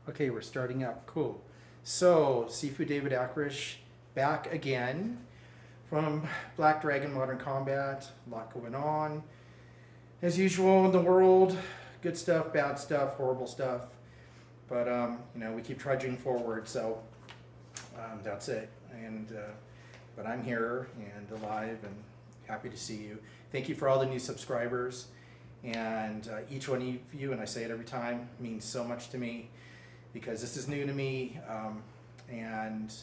Okay, we're starting up. Cool. So, Seafood David Akrish back again from Black Dragon Modern Combat. A lot going on. As usual in the world, good stuff, bad stuff, horrible stuff. But, we keep trudging forward, so that's it. But I'm here and alive and happy to see you. Thank you for all the new subscribers. And each one of you, and I say it every time, means so much to me because this is new to me, and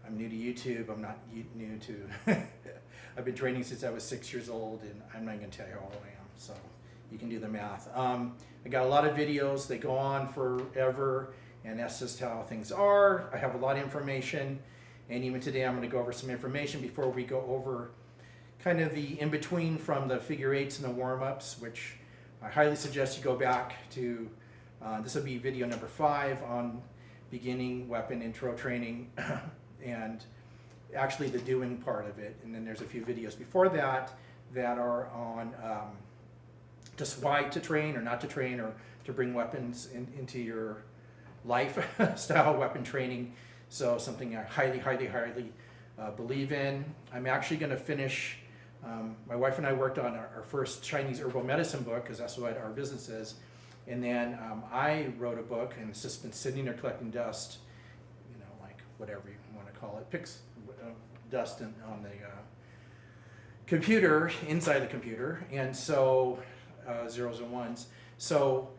I'm new to YouTube. I'm not new to, I've been training since I was 6 years old, and I'm not going to tell you how old I am, so you can do the math. I got a lot of videos. They go on forever, and that's just how things are. I have a lot of information, and even today I'm going to go over some information before we go over kind of the in-between from the figure eights and the warm-ups, which I highly suggest you go back to. This will be video number 5 on beginning weapon intro training and actually the doing part of it. And then there's a few videos before that that are on just why to train or not to train or to bring weapons into your lifestyle weapon training. So something I highly believe in. I'm actually going to finish. My wife and I worked on our first Chinese herbal medicine book because that's what our business is. And then I wrote a book, and it's just been sitting there collecting dust, like whatever you want to call it, picks dust on the computer, inside the computer, and so zeros and ones. So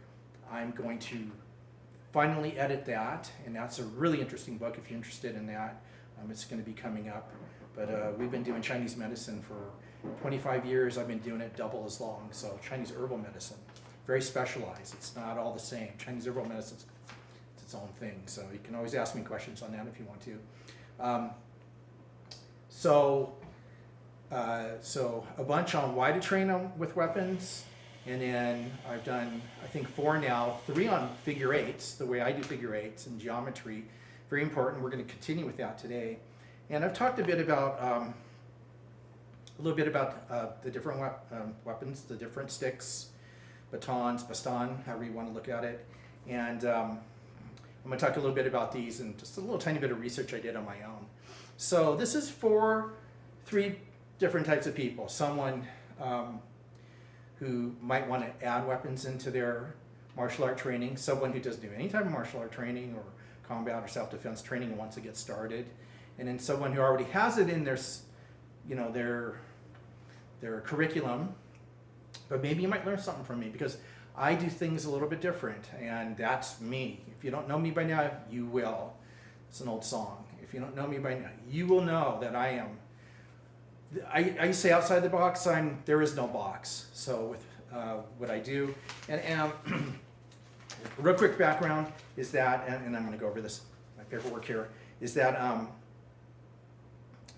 I'm going to finally edit that, and that's a really interesting book if you're interested in that. It's going to be coming up. But we've been doing Chinese medicine for 25 years. I've been doing it double as long. So Chinese herbal medicine, very specialized. It's not all the same. Chinese herbal medicine is its own thing. So you can always ask me questions on that if you want to. So a bunch on why to train them with weapons. And then I've done, I think, 4 now, 3 on figure eights, the way I do figure eights and geometry. Very important. We're going to continue with that today. And I've talked a little bit about the different weapons, the different sticks, batons, baston, however you want to look at it. And I'm going to talk a little bit about these and just a little tiny bit of research I did on my own. So this is for 3 different types of people. Someone who might want to add weapons into their martial art training, someone who doesn't do any type of martial art training or combat or self-defense training and wants to get started, and then someone who already has it in their curriculum, but maybe you might learn something from me because I do things a little bit different, and that's me. If you don't know me by now, you will. It's an old song. If you don't know me by now, you will know that I am. I say outside the box. There is no box. So with what I do, and real quick background is that, and I'm going to go over this, my paperwork here, is that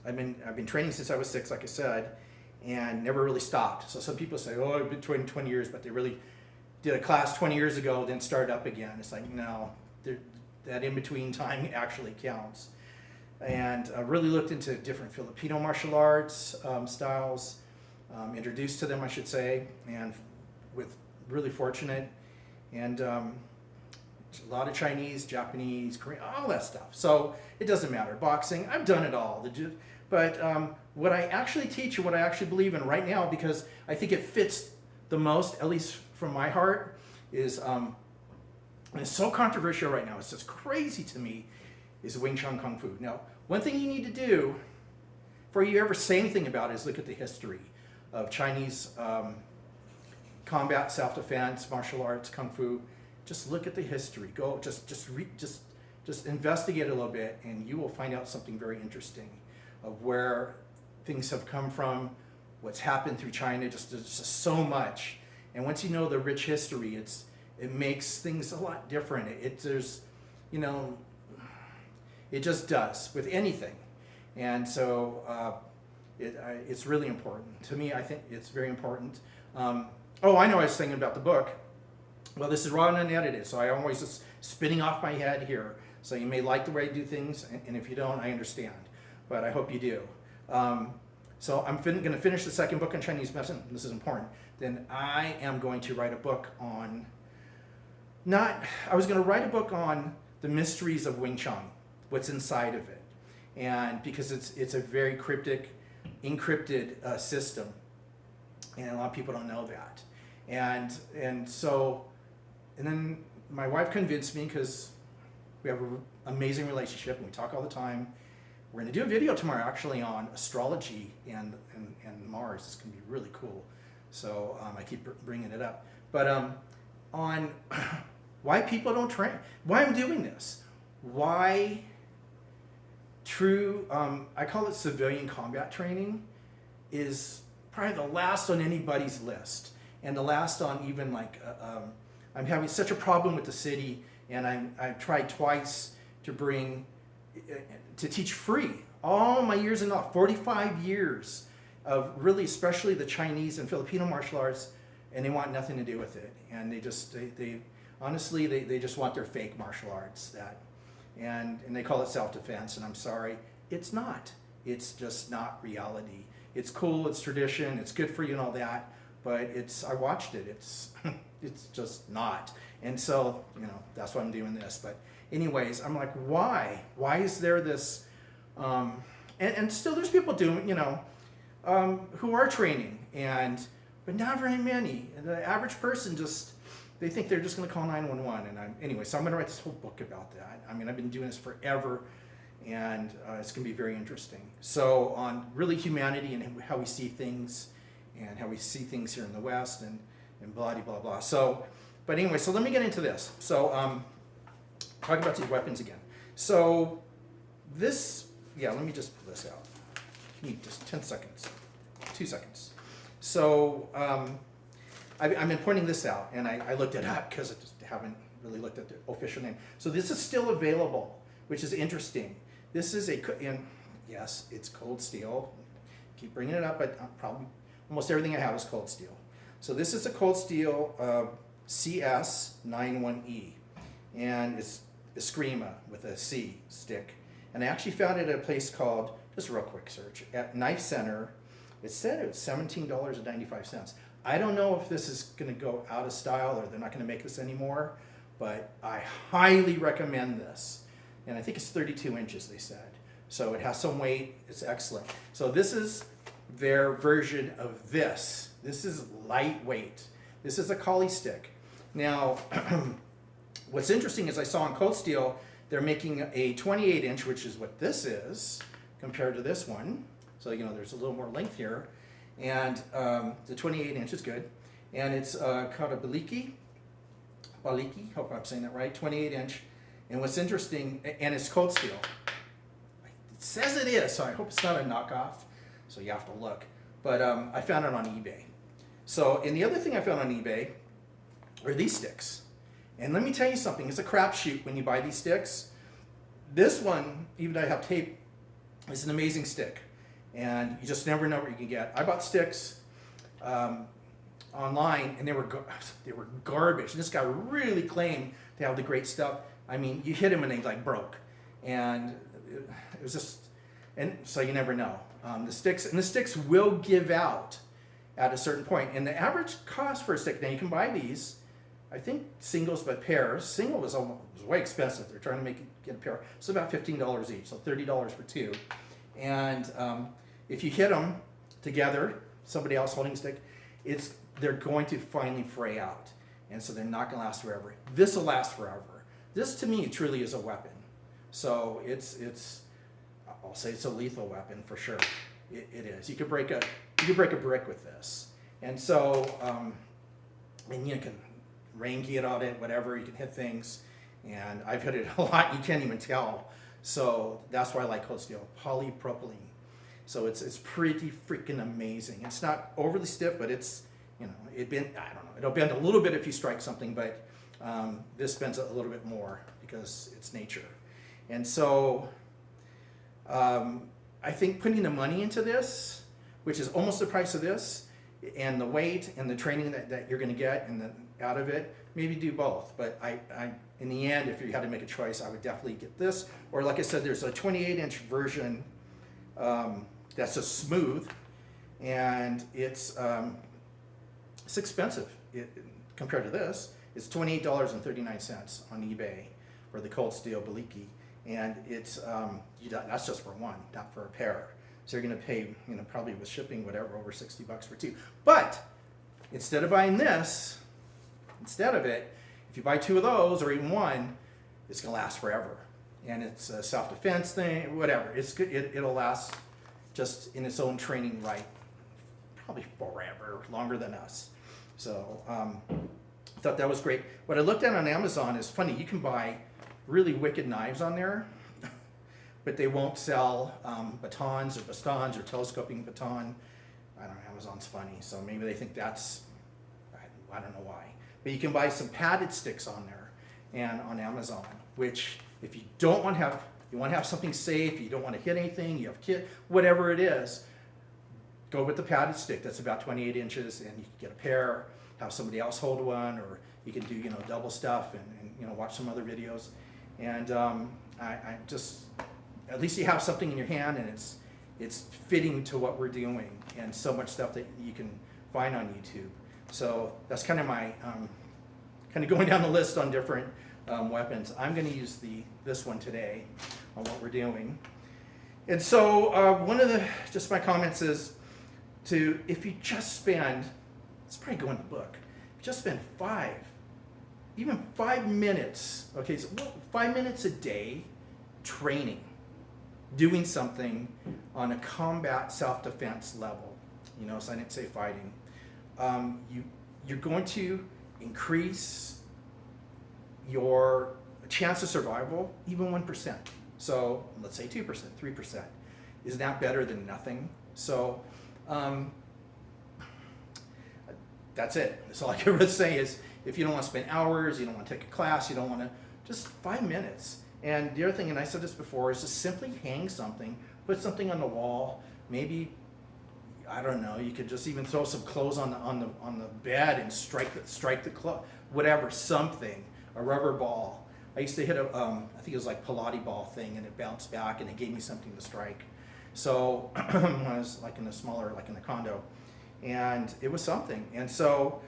I've been training since I was 6, like I said, and never really stopped. So some people say, oh, I've been training 20 years, but they really did a class 20 years ago, then start up again. It's like, no, that in-between time actually counts. And I really looked into different Filipino martial arts styles, introduced to them, I should say, and with really fortunate, and a lot of Chinese, Japanese, Korean, all that stuff. So it doesn't matter. Boxing, I've done it all. But what I actually teach and what I actually believe in right now, because I think it fits the most, at least from my heart, is, and it's so controversial right now, it's just crazy to me, is Wing Chun Kung Fu. Now, one thing you need to do before you ever say anything about it is look at the history of Chinese combat, self-defense, martial arts, Kung Fu. Just look at the history. Go, just investigate a little bit, and you will find out something very interesting of where things have come from, what's happened through China. There's just so much, and once you know the rich history, it makes things a lot different. It just does with anything, and so it's really important to me. I think it's very important. Oh, I know I was thinking about the book. Well, this is raw and unedited, so I'm always just spinning off my head here. So you may like the way I do things, and if you don't, I understand. But I hope you do. So I'm going to finish the second book on Chinese medicine. This is important. Then I am going to write a book on I was going to write a book on the mysteries of Wing Chun, what's inside of it, and because it's a very cryptic, encrypted system, and a lot of people don't know that, and then my wife convinced me, because we have an amazing relationship and we talk all the time. We're going to do a video tomorrow actually on astrology and Mars. It's going to be really cool. So I keep bringing it up. But on why people don't train, why I'm doing this, why true, I call it civilian combat training, is probably the last on anybody's list. And the last on even like, I'm having such a problem with the city, and I've tried twice to teach free. All my years in law, 45 years of really, especially the Chinese and Filipino martial arts, and they want nothing to do with it. And they honestly, they just want their fake martial arts, and they call it self-defense, and I'm sorry, it's not. It's just not reality. It's cool, it's tradition, it's good for you and all that, but I watched it, it's just not. And so, that's why I'm doing this. But anyways, I'm like, why? Why is there this, and still there's people doing, who are training, but not very many. And the average person they think they're just going to call 911. And so I'm going to write this whole book about that. I mean, I've been doing this forever, and it's going to be very interesting. So on really humanity and how we see things, and how we see things here in the West, and blah, blah, blah. So, but anyway, so let me get into this. So, talking about these weapons again. So, let me just pull this out. Give me just 10 seconds, 2 seconds. So, I've been pointing this out, and I looked it up because I just haven't really looked at the official name. So this is still available, which is interesting. This is yes, it's cold steel. Keep bringing it up, but probably almost everything I have is cold steel. So this is a cold steel CS91E, and it's Escrima with a C stick. And I actually found it at a place called, just a real quick search, at Knife Center. It said it was $17.95. I don't know if this is going to go out of style or they're not going to make this anymore, but I highly recommend this. And I think it's 32 inches, they said. So it has some weight. It's excellent. So this is their version of this. This is lightweight. This is a collie stick. Now, what's interesting is I saw on Cold Steel, they're making a 28 inch, which is what this is, compared to this one. So, there's a little more length here. And the 28 inch is good. And it's called a Baliki, hope I'm saying that right, 28 inch. And what's interesting, and it's Cold Steel. It says it is, so I hope it's not a knockoff. So you have to look. But I found it on eBay. So, and the other thing I found on eBay are these sticks. And let me tell you something, it's a crapshoot when you buy these sticks. This one, even though I have tape, is an amazing stick. And you just never know what you can get. I bought sticks online, and they were garbage. And this guy really claimed to have the great stuff. I mean, you hit him and they broke. And it was just, and so you never know. The sticks will give out at a certain point. And the average cost for a stick, now you can buy these, I think singles, but pairs. Single was way expensive. They're trying to get a pair. It's about $15 each, so $30 for two. And if you hit them together, somebody else holding a stick, they're going to finally fray out. And so they're not going to last forever. This will last forever. This, to me, truly is a weapon. So I'll say it's a lethal weapon for sure. It is. You could break a brick with this. And so, and you can rain key it on it, whatever. You can hit things. And I've hit it a lot. You can't even tell. So that's why I like Cold Steel. Polypropylene. So it's pretty freaking amazing. It's not overly stiff, but it's, I don't know. It'll bend a little bit if you strike something, but this bends a little bit more because it's nature. And so I think putting the money into this, which is almost the price of this, and the weight and the training that you're going to get out of it, maybe do both. But I in the end, if you had to make a choice, I would definitely get this. Or like I said, there's a 28 inch version that's just smooth, and it's expensive compared to this. It's $28.39 on eBay for the cold steel Abiniko, and it's that's just for one, not for a pair. So you're going to pay, probably with shipping, whatever, over $60 for two. But instead of buying this, instead of it, if you buy two of those or even one, it's going to last forever. And it's a self-defense thing, whatever. It's good. It'll last just in its own training right, probably forever, longer than us. So I thought that was great. What I looked at on Amazon is funny. You can buy really wicked knives on there, but they won't sell batons or telescoping baton. I don't know, Amazon's funny, so maybe they think that's, I don't know why. But you can buy some padded sticks on there and on Amazon, which if you don't want to have, you want to have something safe, you don't want to hit anything, you have whatever it is, go with the padded stick. That's about 28 inches, and you can get a pair, have somebody else hold one, or you can do double stuff and watch some other videos. And I just, at least you have something in your hand, and it's fitting to what we're doing, and so much stuff that you can find on YouTube. So that's kind of my kind of going down the list on different weapons. I'm going to use this one today on what we're doing. And so one of just my comments is if you just spend, it's probably go in the book, just spend 5 minutes, okay, so 5 minutes a day training, doing something on a combat self-defense level, so I didn't say fighting. You're going to increase your chance of survival even 1%. So let's say 2%, 3%. Is that better than nothing? So that's it. That's all I can really say is if you don't want to spend hours, you don't want to take a class, you don't want to, just 5 minutes. And the other thing, and I said this before, is just simply hang something, put something on the wall, maybe, I don't know, you could just even throw some clothes on the bed and strike the clothes, whatever, something, a rubber ball. I used to hit I think it was like Pilates ball thing, and it bounced back and it gave me something to strike. So when I was like in a smaller, like in a condo, and it was something. And so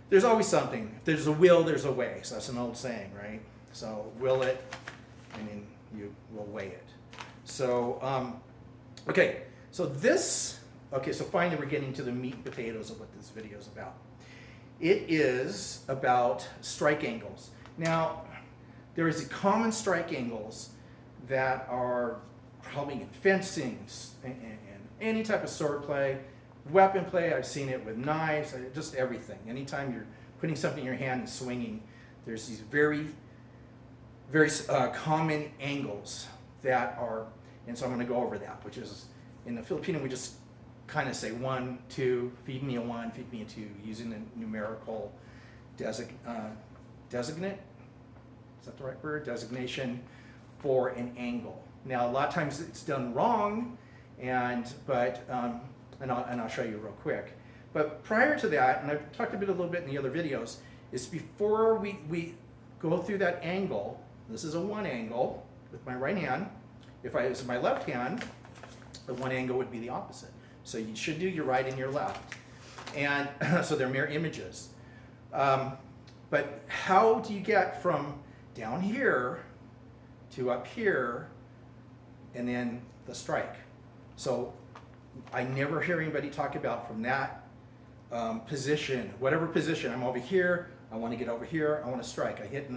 there's always something. If there's a will, there's a way. So that's an old saying, right? So will it, and then you will weigh it. So, okay, so so finally we're getting to the meat and potatoes of what this video is about. It is about strike angles. Now, there is a common strike angles that are probably in fencing and any type of sword play, weapon play. I've seen it with knives, just everything. Anytime you're putting something in your hand and swinging, there's these very, very common angles that are, and so I'm going to go over that, which is, in the Filipino, we just kind of say 1, 2, feed me a 1, feed me a 2, using the numerical designate, is that the right word? Designation for an angle. Now, a lot of times it's done wrong, and I'll show you real quick. But prior to that, and I've talked a little bit in the other videos, is before we go through that angle, this is a 1 angle with my right hand. If I use my left hand, the 1 angle would be the opposite. So you should do your right and your left. And so they're mirror images. But how do you get from down here to up here and then the strike? So I never hear anybody talk about from that position, whatever position. I'm over here, I want to get over here, I want to strike. I hit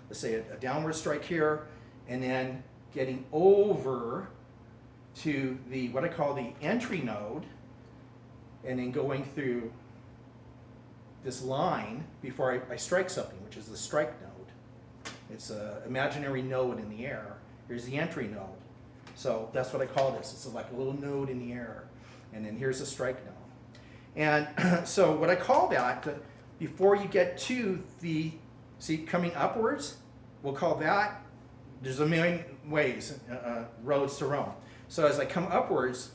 let's say a downward strike here, and then getting over to what I call the entry node, and then going through this line before I strike something, which is the strike node. It's an imaginary node in the air. Here's the entry node. So that's what I call this. It's like a little node in the air. And then here's the strike node. And so what I call that, before you get to coming upwards, we'll call that, there's a million ways, roads to Rome. So as I come upwards,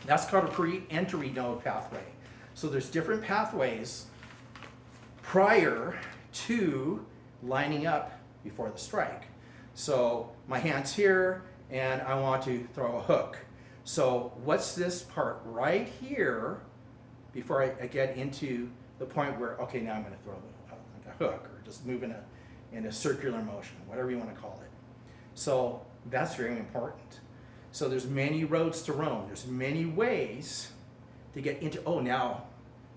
that's called a pre-entry node pathway. So there's different pathways prior to lining up before the strike. So my hand's here, and I want to throw a hook. So what's this part right here before I get into the point where, okay, now I'm going to throw hook, or just move in a circular motion, whatever you want to call it. So that's very important. So there's many roads to Rome. There's many ways to get into, oh, now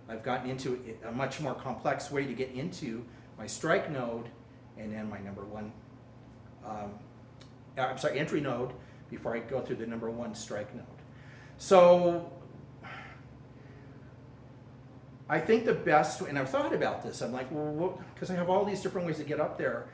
I've gotten into a much more complex way to get into my strike node and then my number one, entry node before I go through the number one strike node. So I think the best, and I've thought about this, I'm like, well, because I have all these different ways to get up there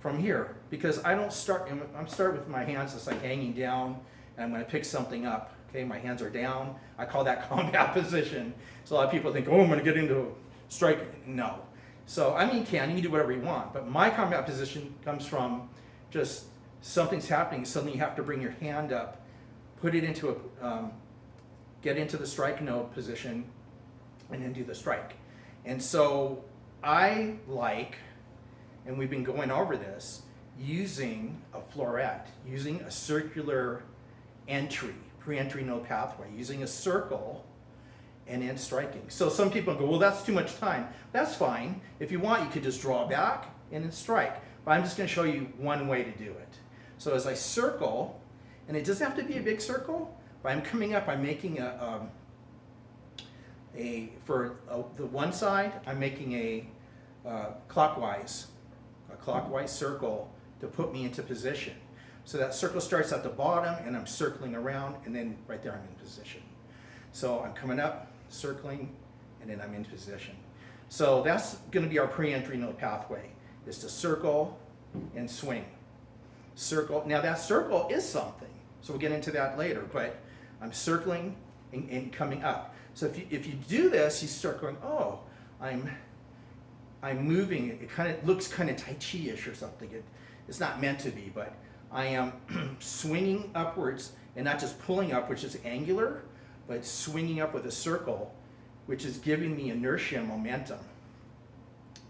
from here, because I don't start, I'm start with my hands just like hanging down, and I'm going to pick something up. Okay, my hands are down. I call that combat position. So a lot of people think, oh, I'm going to get into strike. No. So I mean, you can do whatever you want, but my combat position comes from just something's happening, suddenly you have to bring your hand up, put it into a, get into the strike node position, and then do the strike. And so I like, and we've been going over this, using a florette, using a circular entry, pre-entry node pathway, using a circle, and then striking. So some people go, well, that's too much time. That's fine. If you want, you could just draw back and then strike. But I'm just going to show you one way to do it. So as I circle, and it doesn't have to be a big circle, but I'm coming up, I'm making the one side, I'm making a clockwise circle to put me into position. So that circle starts at the bottom, and I'm circling around, and then right there I'm in position. So I'm coming up, circling, and then I'm in position. So that's going to be our pre-entry node pathway, is to circle and swing. Circle. Now that circle is something, so we'll get into that later, but I'm circling and coming up. So if you do this, you start going, oh, I'm moving. It kind of looks kind of Tai Chi-ish or something. It's not meant to be, but I am swinging upwards and not just pulling up, which is angular, but swinging up with a circle, which is giving me inertia and momentum.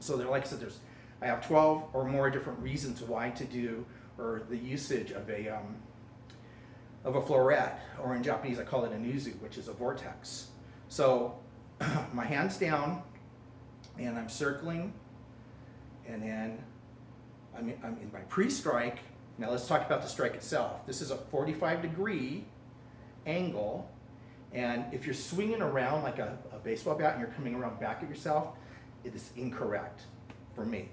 So there, like I said, I have 12 or more different reasons why to do, or the usage of a florette, or in Japanese I call it an uzu, which is a vortex. So my hand's down, and I'm circling, and then I'm in my pre-strike. Now let's talk about the strike itself. This is a 45-degree angle, and if you're swinging around like a baseball bat and you're coming around back at yourself, it is incorrect for me.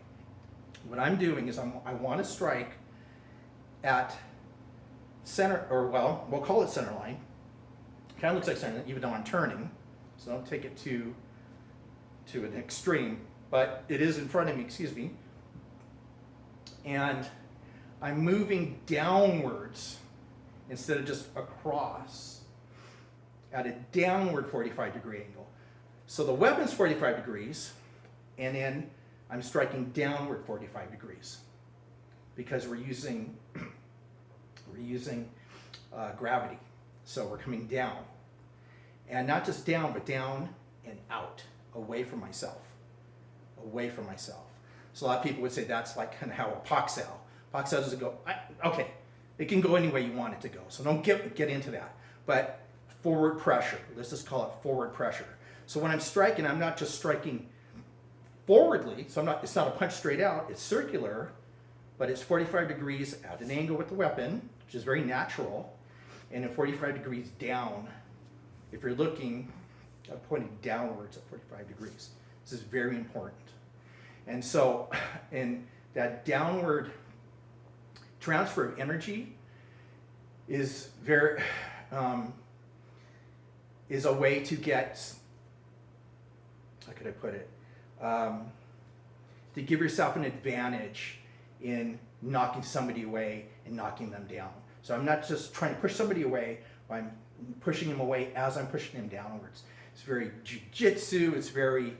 What I'm doing is I want to strike at center, or well, we'll call it center line. Kind of looks like center line, even though I'm turning, so don't take it to an extreme, but it is in front of me, excuse me. And I'm moving downwards instead of just across at a downward 45-degree angle. So the weapon's 45 degrees, and then I'm striking downward 45 degrees because we're using gravity. So we're coming down, and not just down, but down and out, away from myself, away from myself. So a lot of people would say that's like kind of how a Poxel doesn't go, okay, it can go any way you want it to go. So don't get into that. But forward pressure, let's just call it forward pressure. So when I'm striking, I'm not just striking forwardly, so it's not a punch straight out, it's circular, but it's 45 degrees at an angle with the weapon, which is very natural, and then 45 degrees down. If you're looking, I'm pointing downwards at 45 degrees. This is very important. And so, in that downward transfer of energy is is a way to get, how could I put it, to give yourself an advantage in knocking somebody away and knocking them down. So I'm not just trying to push somebody away, but I'm pushing him away as I'm pushing him downwards. It's very jiu-jitsu, it's very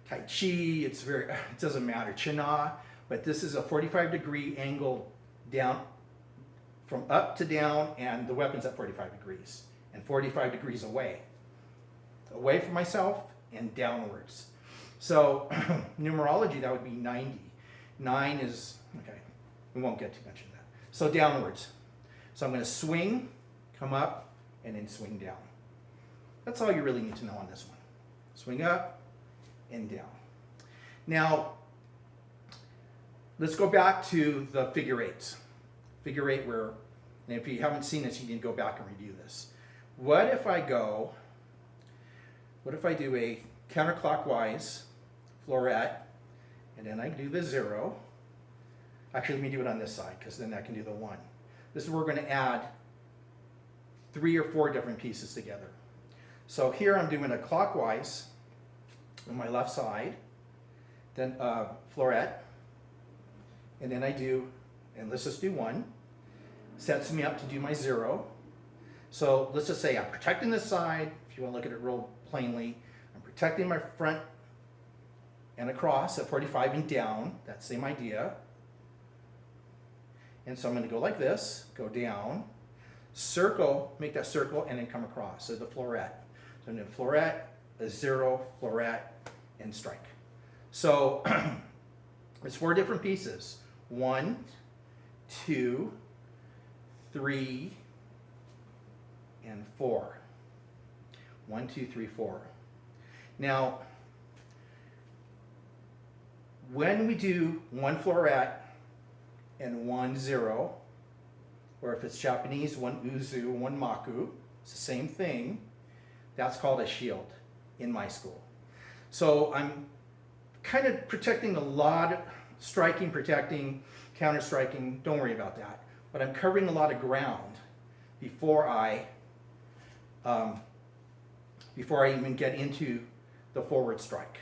Tai Chi, it doesn't matter, China, but this is a 45-degree angle down, from up to down, and the weapon's at 45 degrees, and 45 degrees away from myself and downwards. So numerology, that would be 90. 9 is, okay, we won't get too much into that. So downwards. So I'm going to swing, come up, and then swing down. That's all you really need to know on this one. Swing up and down. Now, let's go back to the figure eights. Figure eight where, and if you haven't seen this, you need to go back and review this. What if I do a counterclockwise Florette, and then I do the 0. Actually, let me do it on this side, because then I can do the 1. This is where we're going to add 3 or 4 different pieces together. So here I'm doing a clockwise on my left side, then Florette, and then I do, and let's just do 1. Sets me up to do my 0. So let's just say I'm protecting this side. If you want to look at it real plainly, I'm protecting my front and across at 45 and down. That same idea. And so I'm going to go like this, go down, circle, make that circle, and then come across. So the Florette. So I'm going to Florette, a 0, Florette, and strike. So it's 4 different pieces. 1, 2, 3, and 4. 1, 2, 3, 4. Now, when we do 1 Florette and 1 0, or if it's Japanese, 1 uzu, 1 maku, it's the same thing. That's called a shield in my school. So I'm kind of protecting a lot, striking, protecting, counter striking. Don't worry about that. But I'm covering a lot of ground before I even get into the forward strike.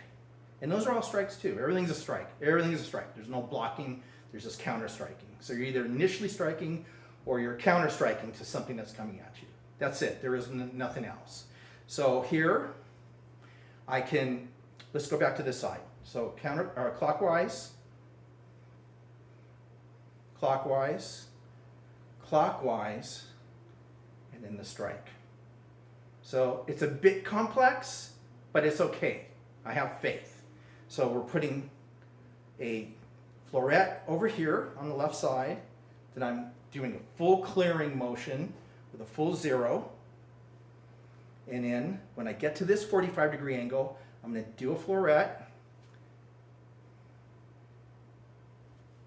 And those are all strikes too. Everything's a strike. Everything is a strike. There's no blocking. There's just counter striking. So you're either initially striking or you're counter striking to something that's coming at you. That's it. There is nothing else. So here I can, let's go back to this side. So clockwise, clockwise, clockwise, and then the strike. So it's a bit complex, but it's okay. I have faith. So we're putting a Florette over here on the left side. Then I'm doing a full clearing motion with a full 0. And then when I get to this 45-degree angle, I'm going to do a Florette.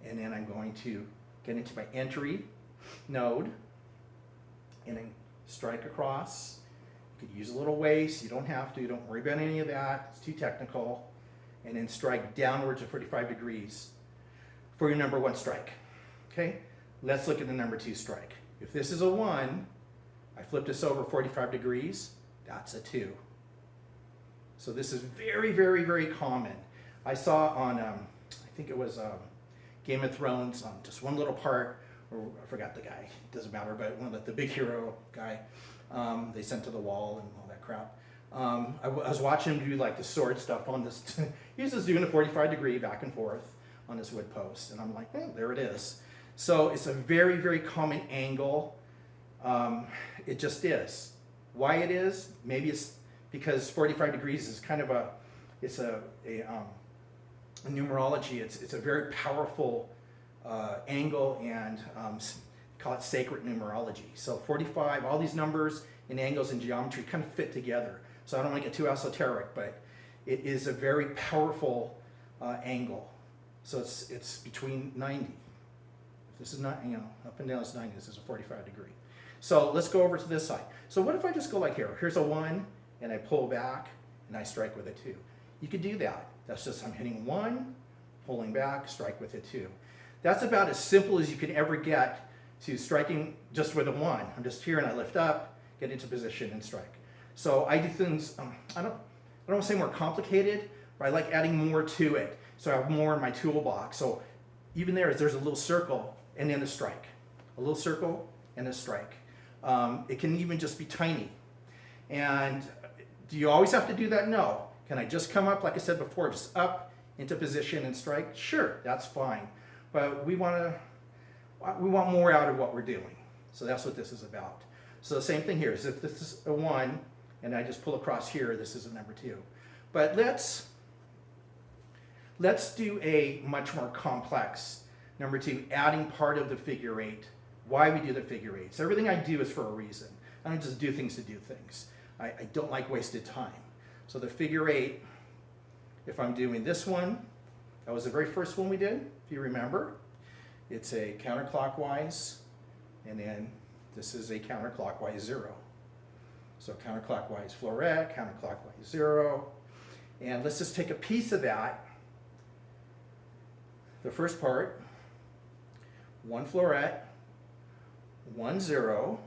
And then I'm going to get into my entry node and then strike across. You could use a little waste. You don't have to. Don't worry about any of that. It's too technical. And then strike downwards at 45 degrees for your number 1 strike. Okay? Let's look at the number 2 strike. If this is a 1, I flip this over 45 degrees. That's a 2. So this is very, very, very common. I saw on, I think it was Game of Thrones, just one little part, or I forgot the guy, it doesn't matter, but one of the big hero guy, they sent to the wall and all that crap. I was watching him do like the sword stuff on this. He was just doing a 45-degree back and forth on this wood post. And I'm like, there it is. So it's a very, very common angle. It just is. Why it is? Maybe it's because 45 degrees is kind of a numerology. It's a very powerful angle, and call it sacred numerology. So 45, all these numbers and angles in geometry kind of fit together. So I don't want to get too esoteric, but it is a very powerful angle. So it's between 90. If this is not, up and down is 90. This is a 45 degree. So let's go over to this side. So what if I just go like here? Here's a 1, and I pull back, and I strike with a 2. You could do that. That's just, I'm hitting 1, pulling back, strike with a 2. That's about as simple as you can ever get to striking just with a 1. I'm just here, and I lift up, get into position, and strike. So I do things, I don't want to say more complicated, but I like adding more to it. So I have more in my toolbox. So even there's a little circle and then a strike. A little circle and a strike. It can even just be tiny. And do you always have to do that? No. Can I just come up, like I said before, just up into position and strike? Sure, that's fine. But we want more out of what we're doing. So that's what this is about. So the same thing here is if this is a 1 and I just pull across here, this is a number 2. But let's do a much more complex number 2, adding part of the figure 8. Why we do the figure 8. So everything I do is for a reason. I don't just do things to do things. I don't like wasted time. So the figure 8, if I'm doing this one, that was the very first one we did. if you remember. It's a counterclockwise, and then this is a counterclockwise 0. So counterclockwise Florette, counterclockwise 0. And let's just take a piece of that. The first part, 1 Florette, 1 0,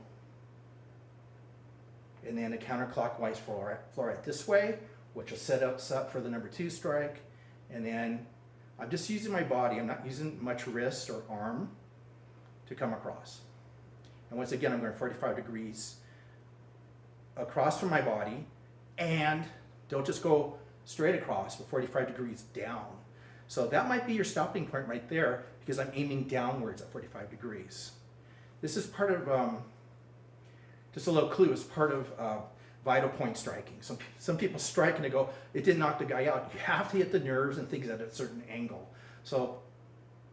and then a counterclockwise Florette this way, which will set us up for the number 2 strike. And then I'm just using my body. I'm not using much wrist or arm to come across. And once again, I'm going 45 degrees across from my body, and don't just go straight across, but 45 degrees down. So that might be your stopping point right there, because I'm aiming downwards at 45 degrees. This is part of, just a little clue, it's part of vital point striking. Some people strike and they go, it didn't knock the guy out. You have to hit the nerves and things at a certain angle. So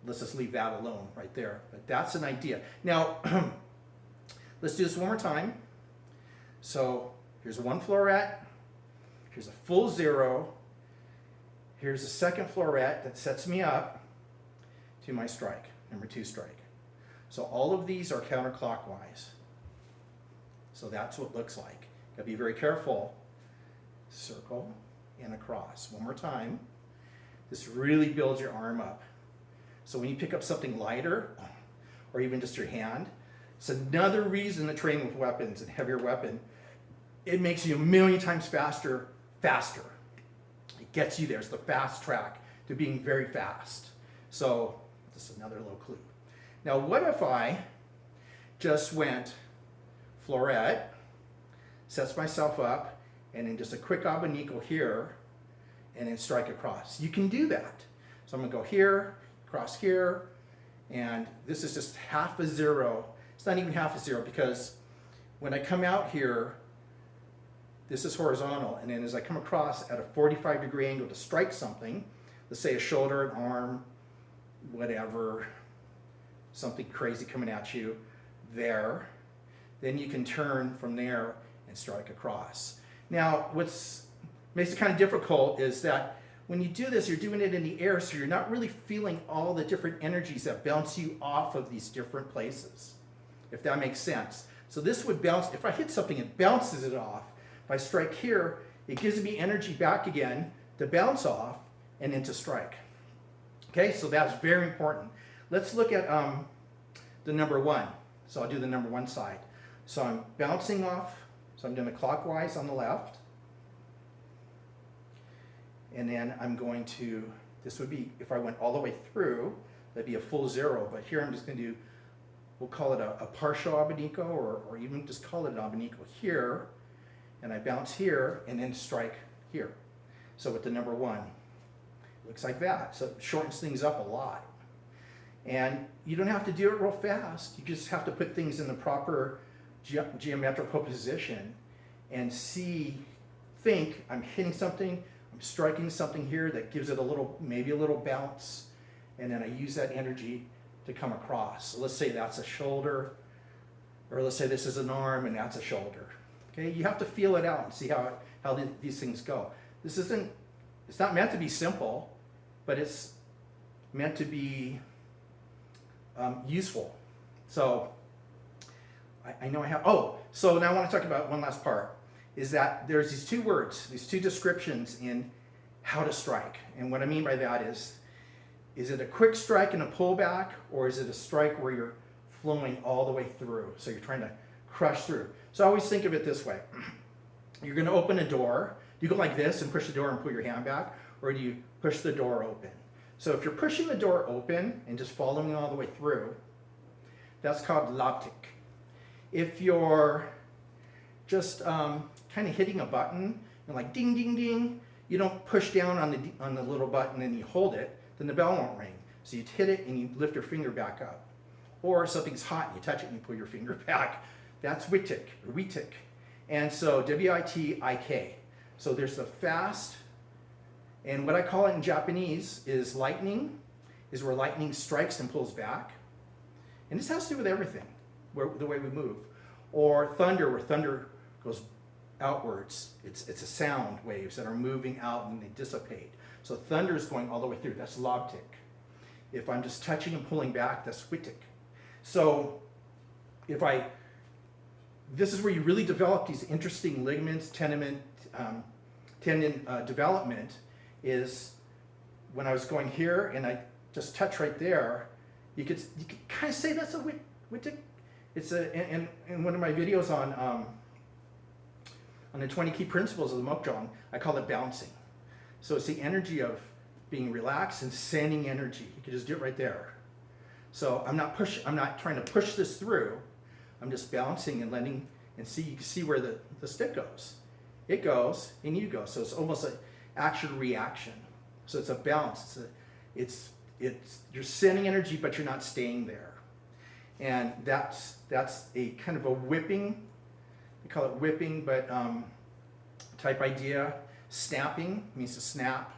let's just leave that alone right there. But that's an idea. Now, let's do this one more time. So here's 1 Florette, here's a full 0, here's a second Florette that sets me up to my strike, number 2 strike. So all of these are counterclockwise. So that's what it looks like. Gotta be very careful. Circle and across. One more time. This really builds your arm up. So when you pick up something lighter, or even just your hand, it's another reason to train with weapons and heavier weapon. It makes you a million times faster. It gets you there. It's the fast track to being very fast. So just another little clue. Now what if I just went Florette, sets myself up, and then just a quick Abiniko here, and then strike across. You can do that. So I'm gonna go here, cross here, and this is just half a 0. It's not even half a 0, because when I come out here, this is horizontal, and then as I come across at a 45 degree angle to strike something, let's say a shoulder, an arm, whatever, something crazy coming at you there, then you can turn from there and strike across. Now, what makes it kind of difficult is that when you do this, you're doing it in the air, so you're not really feeling all the different energies that bounce you off of these different places, if that makes sense. So this would bounce, if I hit something, it bounces it off. If I strike here, it gives me energy back again to bounce off and then to strike. Okay, so that's very important. Let's look at the number 1. So I'll do the number 1 side. So I'm bouncing off, so I'm doing it clockwise on the left. And then I'm going to, this would be, if I went all the way through, that'd be a full 0. But here I'm just going to do, we'll call it a partial Abiniko, or even just call it an Abiniko here. And I bounce here and then strike here. So with the number 1, it looks like that. So it shortens things up a lot. And you don't have to do it real fast. You just have to put things in the proper geometrical position and think I'm hitting something, I'm striking something here that gives it a little, maybe a little bounce, and then I use that energy to come across. So let's say that's a shoulder, or let's say this is an arm and that's a shoulder. Okay, you have to feel it out and see how these things go. It's not meant to be simple, but it's meant to be useful. So I know I have, so now I want to talk about one last part, is that there's these 2 words, these 2 descriptions in how to strike. And what I mean by that is it a quick strike and a pullback, or is it a strike where you're flowing all the way through? So you're trying to crush through. So I always think of it this way. You're going to open a door. Do you go like this and push the door and pull your hand back, or do you push the door open? So if you're pushing the door open and just following all the way through, that's called laptik. If you're just kind of hitting a button and like ding, ding, ding, you don't push down on the little button and you hold it, then the bell won't ring. So you hit it and you lift your finger back up. Or something's hot and you touch it and you pull your finger back. That's witik, or witik. And so W-I-T-I-K. So there's the fast, and what I call it in Japanese is lightning, is where lightning strikes and pulls back. And this has to do with everything, the way we move. Or thunder, where thunder goes outwards. It's a sound waves that are moving out and they dissipate. So thunder is going all the way through. That's labtik. If I'm just touching and pulling back, that's whittick. So this is where you really develop these interesting ligaments, tendon development, is when I was going here and I just touch right there, you could kind of say that's a whittick. It's in one of my videos on the 20 key principles of the Mokjong, I call it bouncing. So it's the energy of being relaxed and sending energy. You can just do it right there. So I'm not trying to push this through. I'm just bouncing and letting, and you can see where the stick goes. It goes and you go. So it's almost an action reaction. So it's a bounce. It's you're sending energy, but you're not staying there. And that's a kind of a whipping. We call it whipping, but type idea. Snapping means to snap,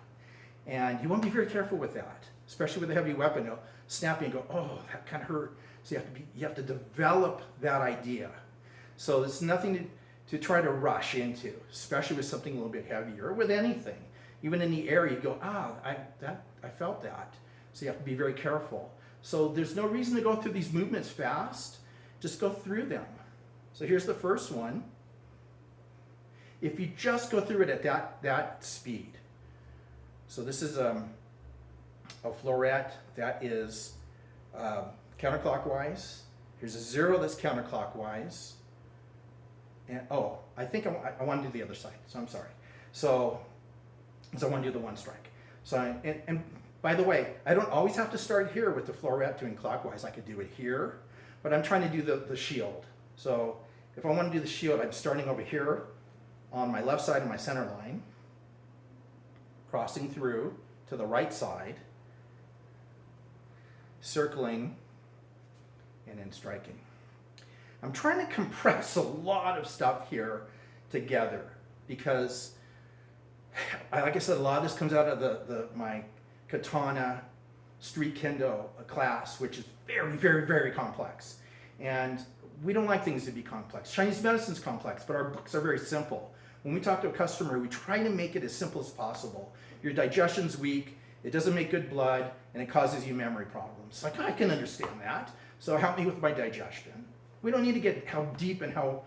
and you want to be very careful with that, especially with a heavy weapon. You'll snap and go, oh, that kind of hurt. So you have to develop that idea. So there's nothing to try to rush into, especially with something a little bit heavier, or with anything. Even in the air, you go, I felt that. So you have to be very careful. So there's no reason to go through these movements fast. Just go through them. So here's the first one. If you just go through it at that speed. So this is a Florette that is counterclockwise. Here's a 0 that's counterclockwise. And I think I want to do the other side. So I'm sorry. So I want to do the one strike. So and by the way, I don't always have to start here with the Florette doing clockwise. I could do it here, but I'm trying to do the shield. So if I want to do the shield, I'm starting over here on my left side of my center line, crossing through to the right side, circling, and then striking. I'm trying to compress a lot of stuff here together because, like I said, a lot of this comes out of my katana street kendo class, which is very, very, very complex. And we don't like things to be complex. Chinese medicine's complex, but our books are very simple. When we talk to a customer, we try to make it as simple as possible. Your digestion's weak, it doesn't make good blood, and it causes you memory problems. Like, I can understand that, so help me with my digestion. We don't need to get how deep and how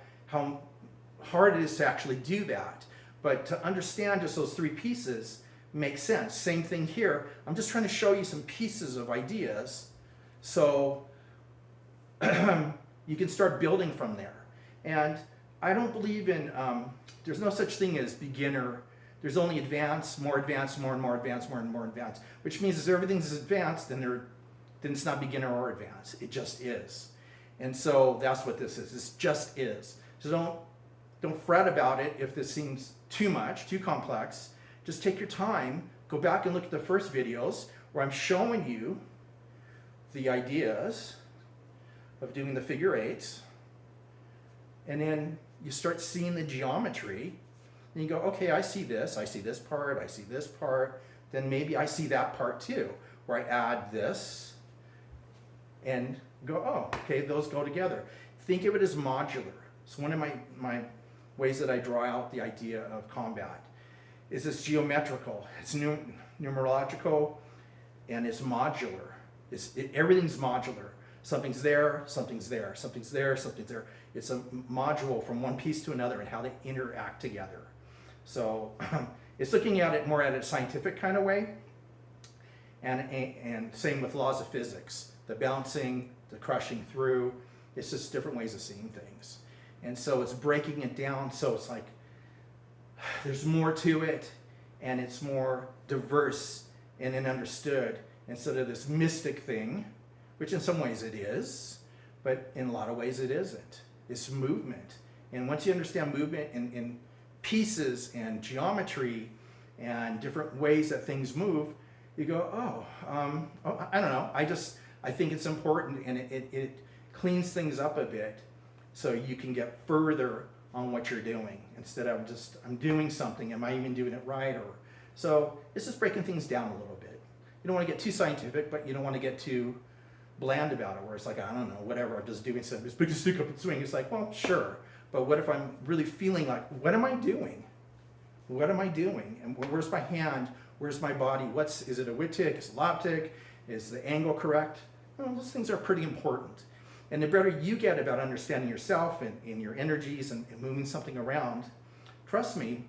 hard it is to actually do that, but to understand just those 3 pieces makes sense. Same thing here. I'm just trying to show you some pieces of ideas so you can start building from there. And I don't believe in, there's no such thing as beginner. There's only advanced, more advanced, more and more advanced, more and more advanced, which means if everything's advanced, then it's not beginner or advanced. It just is. And so that's what this is. This just is. So don't fret about it if this seems too much, too complex. Just take your time, go back and look at the first videos where I'm showing you the ideas of doing the figure 8s. And then you start seeing the geometry, and you go, okay, I see this part, I see this part, then maybe I see that part too, where I add this, and go, oh, okay, those go together. Think of it as modular. So one of my ways that I draw out the idea of combat is this geometrical. It's numerological, and it's modular. Everything's modular. Something's there, something's there, something's there, something's there. It's a module from one piece to another and how they interact together. So it's looking at it more at a scientific kind of way, and same with laws of physics. The bouncing, the crushing through, it's just different ways of seeing things. And so it's breaking it down so it's like there's more to it, and it's more diverse and then understood instead of this mystic thing, which in some ways it is, but in a lot of ways it isn't. It's movement. And once you understand movement in pieces and geometry and different ways that things move, you go, I don't know. I think it's important, and it cleans things up a bit so you can get further on what you're doing instead of just, I'm doing something, am I even doing it right? So it's just breaking things down a little bit. You don't want to get too scientific, but you don't want to get too bland about it, where it's like, I don't know, whatever, I'm just doing something, just pick a stick up and swing. It's like, well, sure, but what if I'm really feeling like, what am I doing? What am I doing? And where's my hand? Where's my body? Is it a whittick? Is it loptic? Is the angle correct? Well, those things are pretty important. And the better you get about understanding yourself and your energies and moving something around, trust me,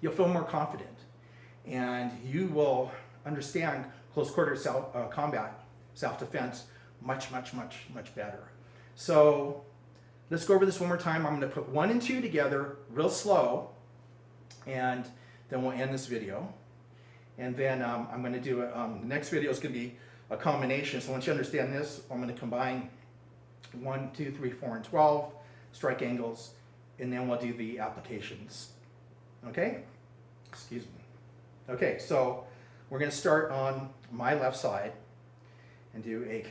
you'll feel more confident. And you will understand close quarter combat, self-defense much, much, much, much better. So let's go over this one more time. I'm going to put 1 and 2 together real slow, and then we'll end this video. And then I'm going to do the next video is going to be a combination. So once you understand this, I'm going to combine 1, 2, 3, 4, and 12 strike angles, and then we'll do the applications. Okay? Excuse me. Okay, so we're going to start on my left side and do a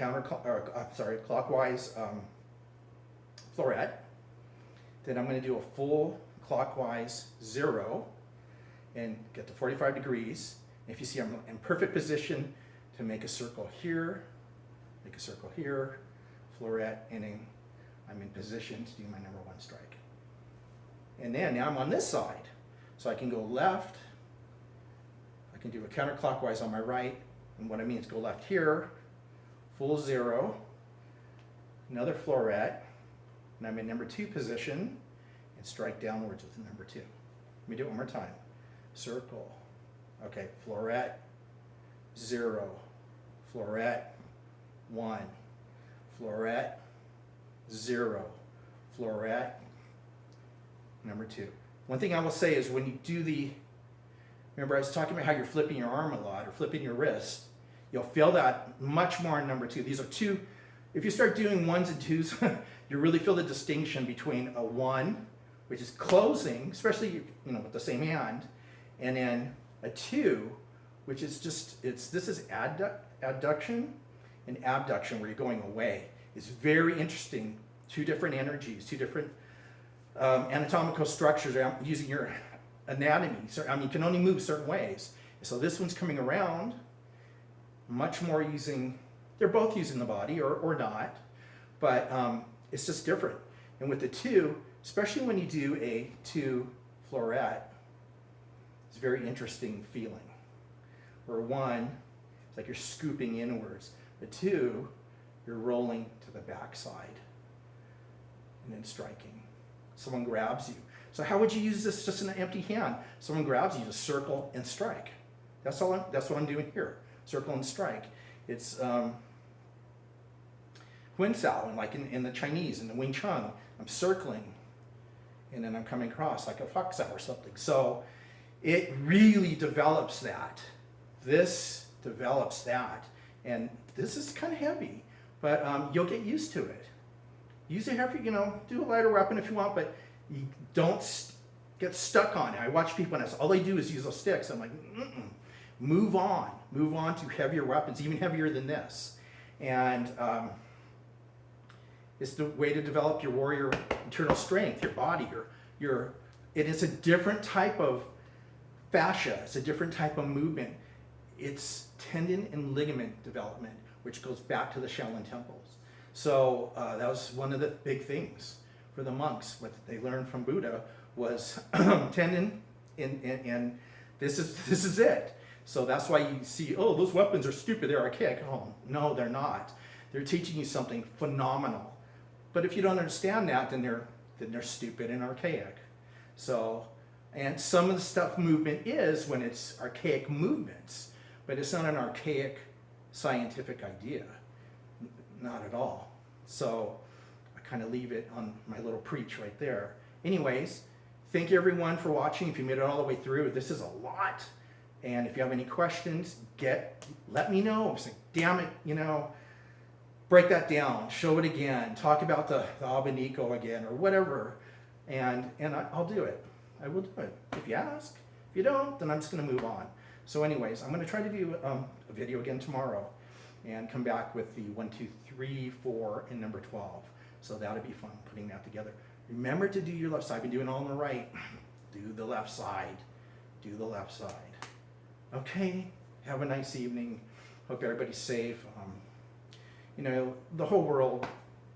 clockwise Florette. Then I'm going to do a full clockwise 0 and get to 45 degrees. If you see, I'm in perfect position to make a circle here, make a circle here, Florette, and then I'm in position to do my number 1 strike. And then now I'm on this side, so I can go left. I can do a counterclockwise on my right, and what I mean is go left here, full 0, another Florette, and I'm in number 2 position, and strike downwards with the number 2. Let me do it one more time. Circle. Okay, Florette, 0, Florette, 1, Florette, 0, Florette, number 2. One thing I will say is when you do remember I was talking about how you're flipping your arm a lot or flipping your wrist, you'll feel that much more in number 2. These are 2, if you start doing 1s and 2s, you really feel the distinction between a 1, which is closing, especially with the same hand, and then a 2, which is just, this is adduction and abduction, where you're going away. It's very interesting. 2 different energies, 2 different anatomical structures using your anatomy. So, you can only move certain ways. So this one's coming around, much more using, they're both using the body or not, but it's just different. And with the 2, especially when you do a 2 Florette, it's a very interesting feeling. Where 1, it's like you're scooping inwards. The 2, you're rolling to the backside and then striking. Someone grabs you. So how would you use this just in an empty hand? Someone grabs you, just circle and strike. That's what I'm doing here. Circle and strike. It's Huan Sao, and like in the Chinese, in the Wing Chun, I'm circling, and then I'm coming across like a fox or something. So it really develops that. This develops that, and this is kind of heavy, but you'll get used to it. Use a heavy, do a lighter weapon if you want, but you don't get stuck on it. I watch people, and that's all they do is use those sticks. I'm like, move on to heavier weapons, even heavier than this, and it's the way to develop your warrior internal strength, your body, it is a different type of fascia. It's a different type of movement. It's tendon and ligament development, which goes back to the Shaolin temples. So that was one of the big things for the monks. What they learned from Buddha was tendon, and this is it. So that's why you see, oh, those weapons are stupid, they're archaic. Oh, no, they're not. They're teaching you something phenomenal. But if you don't understand that, then they're stupid and archaic. So, and some of the stuff movement is when it's archaic movements, but it's not an archaic scientific idea, not at all. So I kind of leave it on my little preach right there. Anyways, thank you everyone for watching. If you made it all the way through, this is a lot. And if you have any questions, let me know. It's like, damn it, break that down, show it again, talk about the Abiniko again, or whatever, and I'll do it. I will do it if you ask. If you don't, then I'm just going to move on. So anyways, I'm going to try to do a video again tomorrow and come back with the 1, 2, 3, 4, and number 12. So that'll be fun, putting that together. Remember to do your left side. I've been doing it all on the right. Do the left side. Do the left side. Okay, have a nice evening. Hope everybody's safe. The whole world,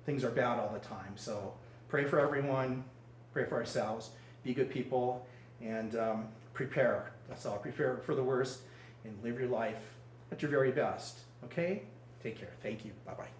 things are bad all the time. So pray for everyone, pray for ourselves, be good people, and prepare. That's all. Prepare for the worst and live your life at your very best. Okay? Take care. Thank you. Bye-bye.